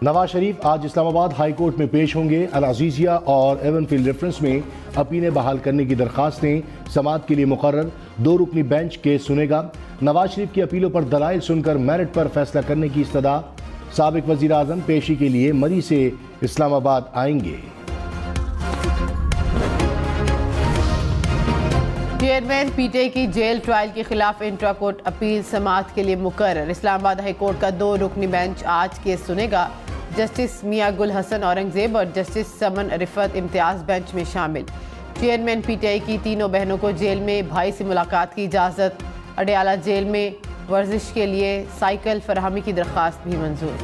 नवाज शरीफ आज Islamabad high court में पेश होंगे। अल अजीजिया और एवनफील्ड रेफरेंस में अपीलें बहाल करने की दरखास्तें समाअत के लिए मुकर्रर 2 रुकनी बेंच केस सुनेगा। नवाज शरीफ की अपीलों पर दलाइल सुनकर मेरिट पर फैसला करने की इस्तदा। साबिक वजीर आजम पेशी के लिए मरी से इस्लामाबाद आएंगे। चेयरमैन पीटीआई की जेल ट्रायल के खिलाफ इंट्रा कोर्ट अपील समाअत के लिए मुकर्रर। इस्लामाबाद हाई कोर्ट का 2 रुकनी बेंच आज केस सुनेगा। जस्टिस मियां गुल हसन औरंगजेब और जस्टिस समन रिफत इम्तियाज बेंच में शामिल। चेयरमैन पीटीआई की तीनों बहनों को जेल में भाई से मुलाकात की इजाज़त। अडयाला जेल में वर्जिश के लिए साइकिल फराहमी की दरख्वास्त भी मंजूर।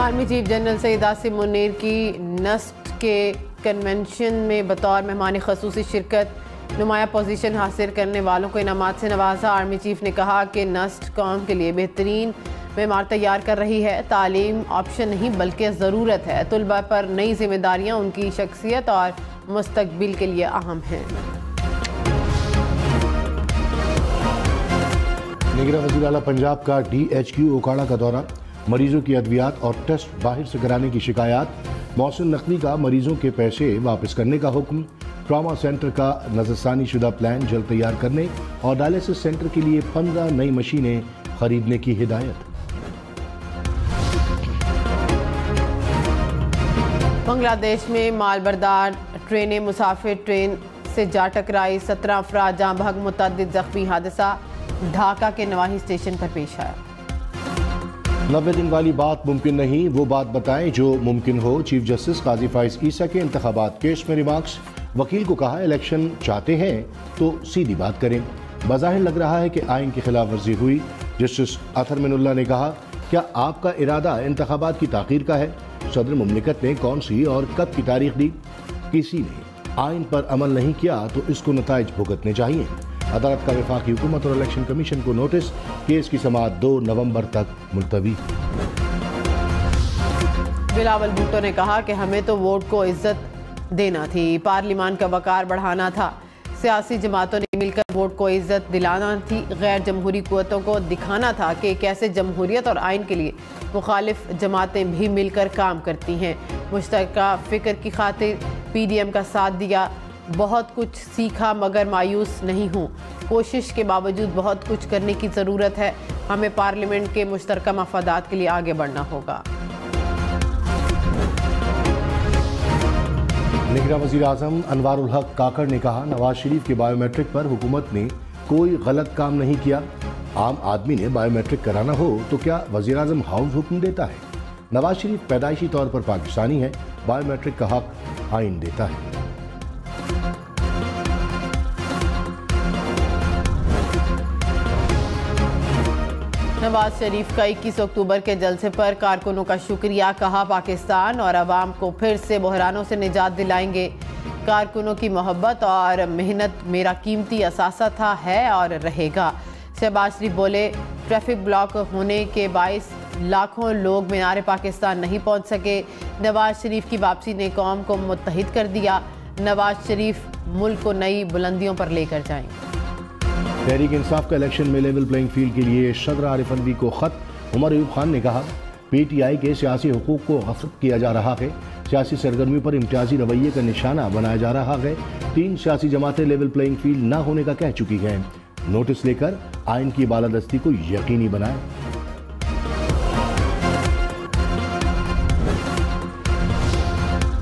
Army chief general Syed Asim Munir की नस्ट के कन्वेंशन में बतौर मेहमान खसूसी शिरकत। नुमाया पोजीशन हासिल करने वालों को इनामात से नवाजा। आर्मी चीफ ने कहा कि नस्ट कौम के लिए बेहतरीन मेमार तैयार कर रही है। तालीम ऑप्शन नहीं बल्कि ज़रूरत है। तुलबा पर नई जिम्मेदारियाँ उनकी शख्सियत और मुस्तकबिल के लिए अहम हैं। निगरान वज़ीर आला पंजाब का DHQ ओकाड़ा का दौरा। मरीजों की अद्वियात और टेस्ट बाहर से कराने की शिकायत। मौसम नकदी का मरीजों के पैसे वापस करने का हुक्म। ट्रॉमा सेंटर का नजरसानी शुदा प्लान जल्द तैयार करने और डायलिसिस सेंटर के लिए 15 नई मशीनें खरीदने की हिदायत। बांग्लादेश में मालबरदार ट्रेनें मुसाफिर ट्रेन से जा टकराई। 17 अफराद जहां बहक मुतअद्दिद जख्मी। हादसा ढाका के नवाही स्टेशन पर पेश आया। 90 दिन वाली बात मुमकिन नहीं, वो बात बताएं जो मुमकिन हो। चीफ जस्टिस काजी फाइज ईसा के इंतखाबात केस में रिमार्क्स। वकील को कहा इलेक्शन चाहते हैं तो सीधी बात करें। बज़ाहिर लग रहा है कि आइन की खिलाफ वर्जी हुई। जस्टिस अतर मिनुल्लाह ने कहा क्या आपका इरादा इंतखाबात की ताख़ीर का है? सदर मुमलिकत ने कौन सी और कब की तारीख दी? किसी ने आइन पर अमल नहीं किया तो इसको नताइज भुगतने चाहिए। अदालत का वफाकी हुकूमत और इलेक्शन कमीशन को नोटिस। केस की समाअत 2 नवंबर तक मुलतवी। बिलावल भुट्टो ने कहा कि हमें तो वोट को इज्जत देना थी, पार्लियामान का वकार बढ़ाना था। सियासी जमातों ने मिलकर वोट को इज्जत दिलाना थी। गैर जमहूरी कुव्वतों को दिखाना था कि कैसे जमहूरियत और आइन के लिए मुखालिफ जमातें भी मिलकर काम करती हैं। मुश्तरका फ़िक्र की खातिर PDM का साथ दिया। बहुत कुछ सीखा मगर मायूस नहीं हूँ। कोशिश के बावजूद बहुत कुछ करने की ज़रूरत है। हमें पार्लियामेंट के मुश्तरका मफादात के लिए आगे बढ़ना होगा। निगरान वज़ीर आज़म अनवारुल हक काकड़ ने कहा नवाज शरीफ के बायोमेट्रिक पर हुकूमत ने कोई गलत काम नहीं किया। आम आदमी ने बायोमेट्रिक कराना हो तो क्या वज़ीर आज़म हाउस हुक्म देता है? नवाज शरीफ पैदाइशी तौर पर पाकिस्तानी है। बायोमेट्रिक का हक आइन देता है। नवाज शरीफ का 21 अक्टूबर के जलसे पर कारकुनों का शुक्रिया। कहा पाकिस्तान और अवाम को फिर से बहरानों से निजात दिलाएंगे। कारकुनों की मोहब्बत और मेहनत मेरा कीमती असासा था, है और रहेगा। शहबाज शरीफ बोले ट्रैफिक ब्लॉक होने के बाइस लाखों लोग मीनार पाकिस्तान नहीं पहुंच सके। नवाज शरीफ की वापसी ने कौम को मुत्तहिद कर दिया। नवाज शरीफ मुल्क को नई बुलंदियों पर लेकर जाएंगे। तहरीक इंसाफ का इलेक्शन में लेवल प्लेइंग फील्ड के लिए सदर आरिफ अलवी को खत। उमर अयूब खान ने कहा PTI के सियासी हुकूक को गस्ब किया जा रहा है। सियासी सरगर्मी पर इम्तियाजी रवैये का निशाना बनाया जा रहा है। 3 सियासी जमातें लेवल प्लेइंग फील्ड न होने का कह चुकी हैं। नोटिस लेकर आइन की बालादस्ती को यकीनी बनाएं।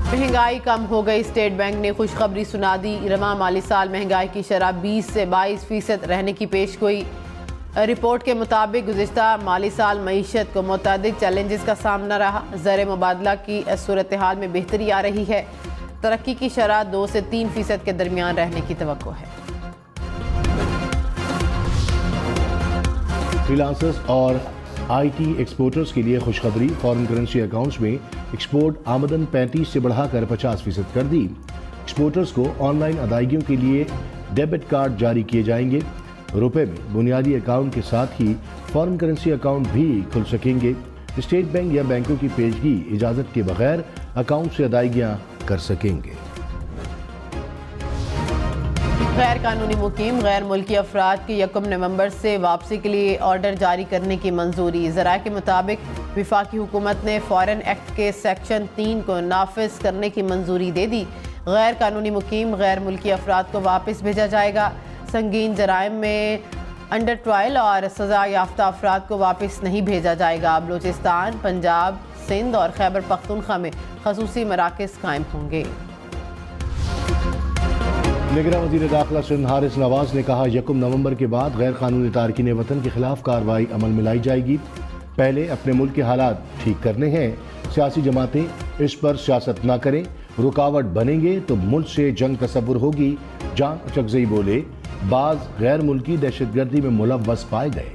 महंगाई कम हो गई। स्टेट बैंक ने खुशखबरी सुना दी। रवा माली साल महंगाई की शरह 20 से 22% रहने की पेश गोई। रिपोर्ट के मुताबिक गुज़िश्ता माली साल मईशत को मुतअद्दिद चैलेंजेस का सामना रहा। ज़र मुबादला की सूरत हाल में बेहतरी आ रही है। तरक्की की शरह 2 से 3% के दरमियान रहने की तवक्को है। फ्रीलांसर्स और IT एक्सपोर्टर्स के लिए खुशखबरी। फॉरेन करेंसी अकाउंट्स में एक्सपोर्ट आमदन 35 से बढ़ाकर 50% कर दी। एक्सपोर्टर्स को ऑनलाइन अदायगियों के लिए डेबिट कार्ड जारी किए जाएंगे। रुपए में बुनियादी अकाउंट के साथ ही फॉरेन करेंसी अकाउंट भी खुल सकेंगे। स्टेट बैंक या बैंकों की पेशगी इजाज़त के बगैर अकाउंट से अदायगियाँ कर सकेंगे। गैर कानूनी मुकीम गैर मुल्की अफराद की 1 नवंबर से वापसी के लिए ऑर्डर जारी करने की मंजूरी। ज़राए के मुताबिक विफाकी हुकूमत ने फॉरेन एक्ट के सेक्शन 3 को नाफिज करने की मंजूरी दे दी। गैर कानूनी मुकीम गैर मुल्की अफराद को वापस भेजा जाएगा। संगीन जराइम में अंडर ट्रायल और सजा याफ्ता अफराद को वापस नहीं भेजा जाएगा। बलूचिस्तान, पंजाब, सिंध और खैबर पख्तूनख्वा में खसूसी मराकज़ कायम होंगे। निगरान वज़ीर दाखिला सिंध हारिस नवाज ने कहा 1 नवंबर के बाद गैर कानूनी तारकीन वतन के खिलाफ कार्रवाई अमल में लाई जाएगी। पहले अपने मुल्क के हालात ठीक करने हैं। सियासी जमातें इस पर सियासत ना करें, रुकावट बनेंगे तो मुल्क से जंग तसव्वुर होगी। जान चकजई बोले, बाज गैर मुल्की दहशतगर्दी में मुलव्वस पाए गए।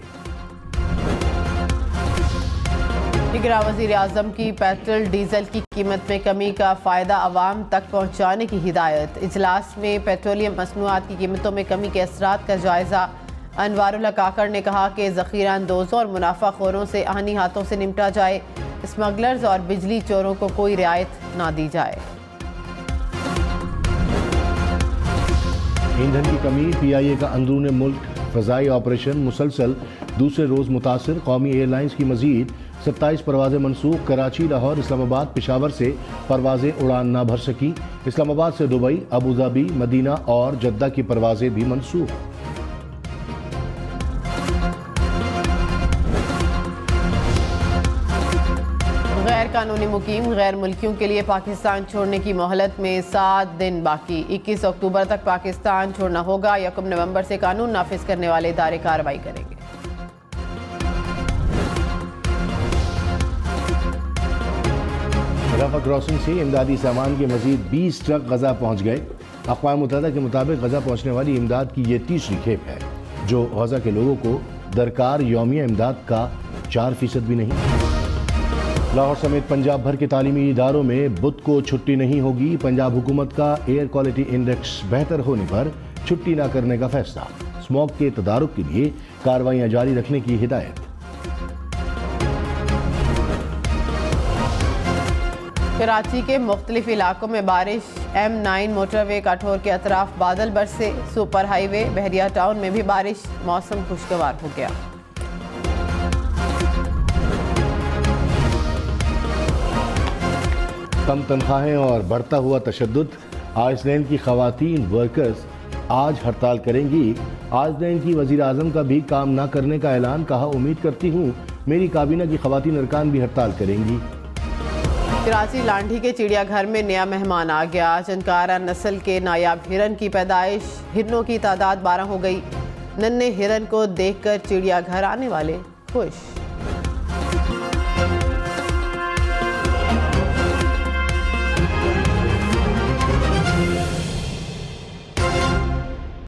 निगरान वज़ीर आज़म की पेट्रोल डीजल की कीमत में कमी का फ़ायदा आवाम तक पहुँचाने की हिदायत। इजलास में पेट्रोलियम मसनूआत की कीमतों में कमी के असरात का जायज़ा। अनवारुल्लाह काकड़ ने कहा कि ज़ख़ीरा अंदोज़ों और मुनाफाखोरों से आनी हाथों से निपटा जाए। स्मगलर्स और बिजली चोरों को कोई रियायत ना दी जाए। ईंधन की कमी, PIA का अंदरूनी मुल्क फ़ज़ाई ऑपरेशन मुसलसल दूसरे रोज़ मुतासर। कौमी एयरलाइंस की मज़ीद 27 परवाज़ें मनसूख। कराची, लाहौर, इस्लामाबाद, पेशावर से परवाज़ें उड़ान ना भर सकी। इस्लामाबाद से दुबई, अबू धाबी, मदीना और जद्दा की परवाज़ें भी मनसूख। गैर कानूनी मुकीम गैर मुल्कियों के लिए पाकिस्तान छोड़ने की मोहलत में 7 दिन बाकी। 21 अक्टूबर तक पाकिस्तान छोड़ना होगा। 1 नवंबर से कानून नाफिज करने वाले इदारे कार्रवाई करेंगे। रफा क्रॉसिंग से इमदादी सामान के मजीद 20 ट्रक गजा पहुँच गए। अक़वाम मुत्तहिदा के मुताबिक गजा पहुँचने वाली इमदाद की ये तीसरी खेप है जो गजा के लोगों को दरकार यौमिया इमदाद का 4% भी नहीं। लाहौर समेत पंजाब भर के तालीमी इदारों में बुध को छुट्टी नहीं होगी। पंजाब हुकूमत का एयर क्वालिटी इंडेक्स बेहतर होने पर छुट्टी न करने का फैसला। स्मॉग के तदारुक के लिए कार्रवाइयाँ जारी रखने की हिदायत। कराची के मुख्तलिफ इलाकों में बारिश। M9 मोटरवे काठौर के अतराफ बादल बरसे। सुपर हाईवे बहरिया टाउन में भी बारिश। मौसम खुशगवार हो गया। कम तनख्वाहें और बढ़ता हुआ तशद्दुद। आइसलैंड की खवातीन वर्कर्स आज हड़ताल करेंगी। आइसलैंड की वज़ीर आज़म का भी काम ना करने का ऐलान। कहा, उम्मीद करती हूँ मेरी काबीना की खवातीन अरकान भी हड़ताल करेंगी। कराची लांढी के चिड़ियाघर में नया मेहमान आ गया। चनकारा नस्ल के नायाब हिरन की पैदाइश। हिरनों की तादाद 12 हो गई। नन्हे हिरन को देखकर चिड़ियाघर आने वाले खुश।